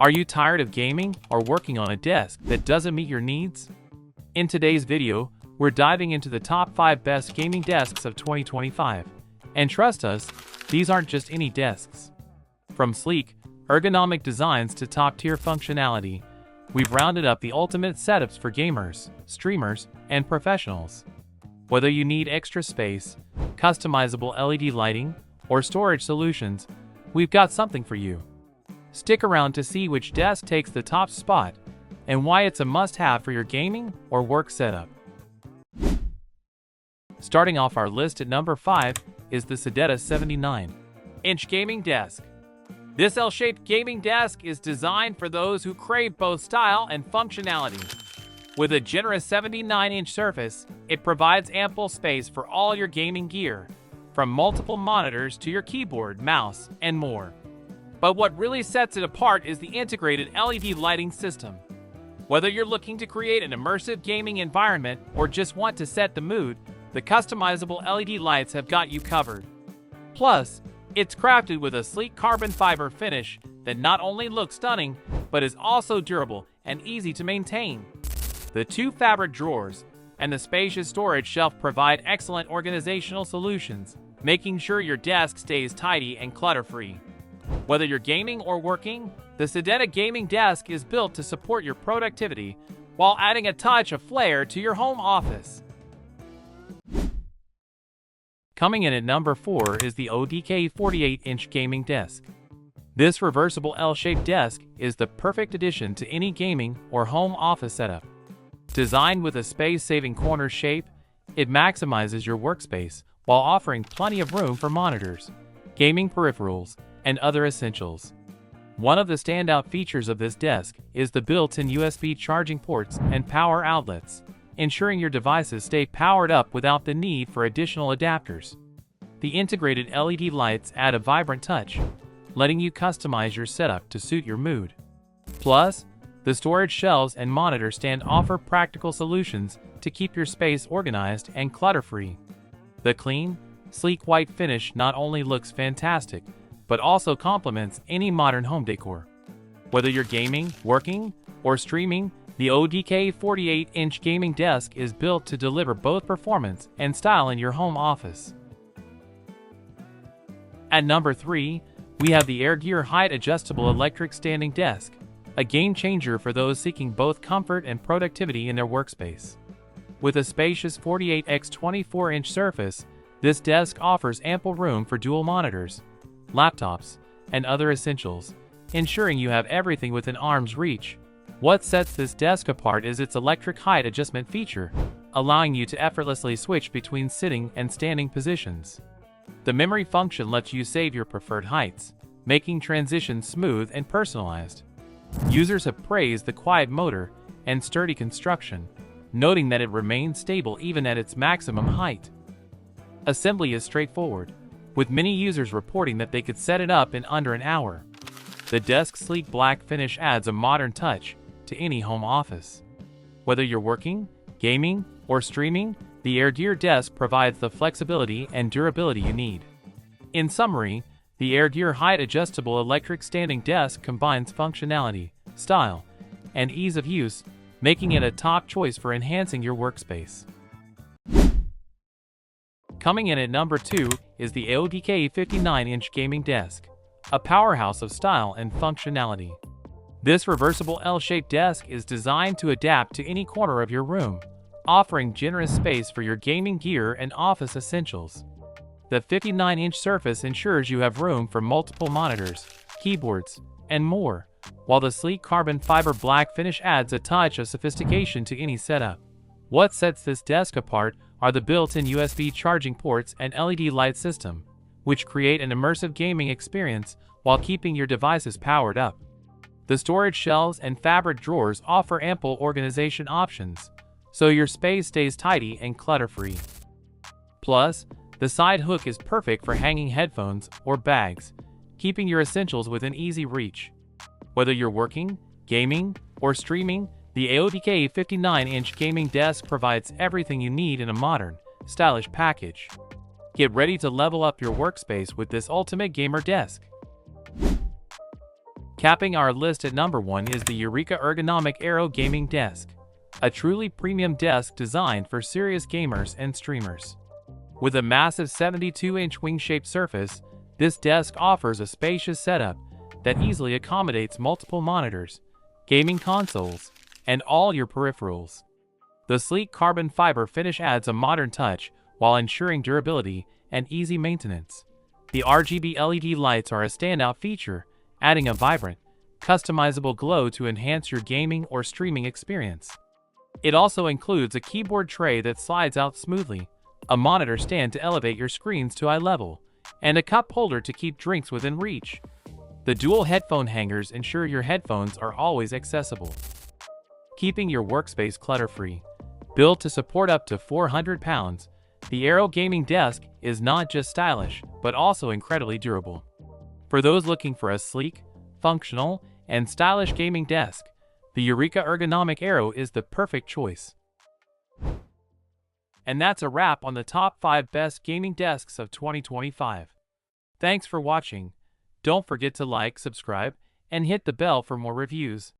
Are you tired of gaming or working on a desk that doesn't meet your needs? In today's video, we're diving into the top 5 best gaming desks of 2025. And trust us, these aren't just any desks. From sleek, ergonomic designs to top-tier functionality, we've rounded up the ultimate setups for gamers, streamers, and professionals. Whether you need extra space, customizable LED lighting, or storage solutions, we've got something for you. Stick around to see which desk takes the top spot and why it's a must-have for your gaming or work setup. Starting off our list at number 5 is the SEDETA 79-inch gaming desk. This L-shaped gaming desk is designed for those who crave both style and functionality. With a generous 79-inch surface, it provides ample space for all your gaming gear, from multiple monitors to your keyboard, mouse, and more. But what really sets it apart is the integrated LED lighting system. Whether you're looking to create an immersive gaming environment or just want to set the mood, the customizable LED lights have got you covered. Plus, it's crafted with a sleek carbon fiber finish that not only looks stunning, but is also durable and easy to maintain. The 2 fabric drawers and the spacious storage shelf provide excellent organizational solutions, making sure your desk stays tidy and clutter-free. Whether you're gaming or working, the SEDETA gaming desk is built to support your productivity while adding a touch of flair to your home office. Coming in at number 4 is the AODK 48-inch gaming desk. This reversible L-shaped desk is the perfect addition to any gaming or home office setup. Designed with a space-saving corner shape, it maximizes your workspace while offering plenty of room for monitors, gaming peripherals, and other essentials. One of the standout features of this desk is the built-in USB charging ports and power outlets, ensuring your devices stay powered up without the need for additional adapters. The integrated LED lights add a vibrant touch, letting you customize your setup to suit your mood. Plus, the storage shelves and monitor stand offer practical solutions to keep your space organized and clutter-free. The clean, sleek white finish not only looks fantastic, but also complements any modern home decor. Whether you're gaming, working, or streaming, the AODK 48-inch gaming desk is built to deliver both performance and style in your home office. At number 3, we have the ErGear Height Adjustable Electric Standing Desk, a game-changer for those seeking both comfort and productivity in their workspace. With a spacious 48x 24-inch surface, this desk offers ample room for dual monitors, laptops, and other essentials, ensuring you have everything within arm's reach. What sets this desk apart is its electric height adjustment feature, allowing you to effortlessly switch between sitting and standing positions. The memory function lets you save your preferred heights, making transitions smooth and personalized. Users have praised the quiet motor and sturdy construction, noting that it remains stable even at its maximum height. Assembly is straightforward, with many users reporting that they could set it up in under an hour. The desk's sleek black finish adds a modern touch to any home office. Whether you're working, gaming, or streaming, the ErGear desk provides the flexibility and durability you need. In summary, the ErGear Height Adjustable Electric Standing Desk combines functionality, style, and ease of use, making it a top choice for enhancing your workspace. Coming in at number 2 is the AODK 59-inch gaming desk, a powerhouse of style and functionality. This reversible L-shaped desk is designed to adapt to any corner of your room, offering generous space for your gaming gear and office essentials. The 59-inch surface ensures you have room for multiple monitors, keyboards, and more, while the sleek carbon fiber black finish adds a touch of sophistication to any setup. What sets this desk apart are the built-in USB charging ports and LED light system, which create an immersive gaming experience while keeping your devices powered up. The storage shelves and fabric drawers offer ample organization options, so your space stays tidy and clutter-free. Plus, the side hook is perfect for hanging headphones or bags, keeping your essentials within easy reach. Whether you're working, gaming, or streaming, the AODK 59-inch gaming desk provides everything you need in a modern, stylish package. Get ready to level up your workspace with this ultimate gamer desk. Capping our list at number 1 is the EUREKA Ergonomic Aero Gaming Desk, a truly premium desk designed for serious gamers and streamers. With a massive 72-inch wing-shaped surface, this desk offers a spacious setup that easily accommodates multiple monitors, gaming consoles, and all your peripherals. The sleek carbon fiber finish adds a modern touch while ensuring durability and easy maintenance. The RGB LED lights are a standout feature, adding a vibrant, customizable glow to enhance your gaming or streaming experience. It also includes a keyboard tray that slides out smoothly, a monitor stand to elevate your screens to eye level, and a cup holder to keep drinks within reach. The dual headphone hangers ensure your headphones are always accessible, keeping your workspace clutter-free. Built to support up to 400 pounds, the Aero Gaming Desk is not just stylish, but also incredibly durable. For those looking for a sleek, functional, and stylish gaming desk, the EUREKA Ergonomic Aero is the perfect choice. And that's a wrap on the top 5 best gaming desks of 2025. Thanks for watching. Don't forget to like, subscribe, and hit the bell for more reviews.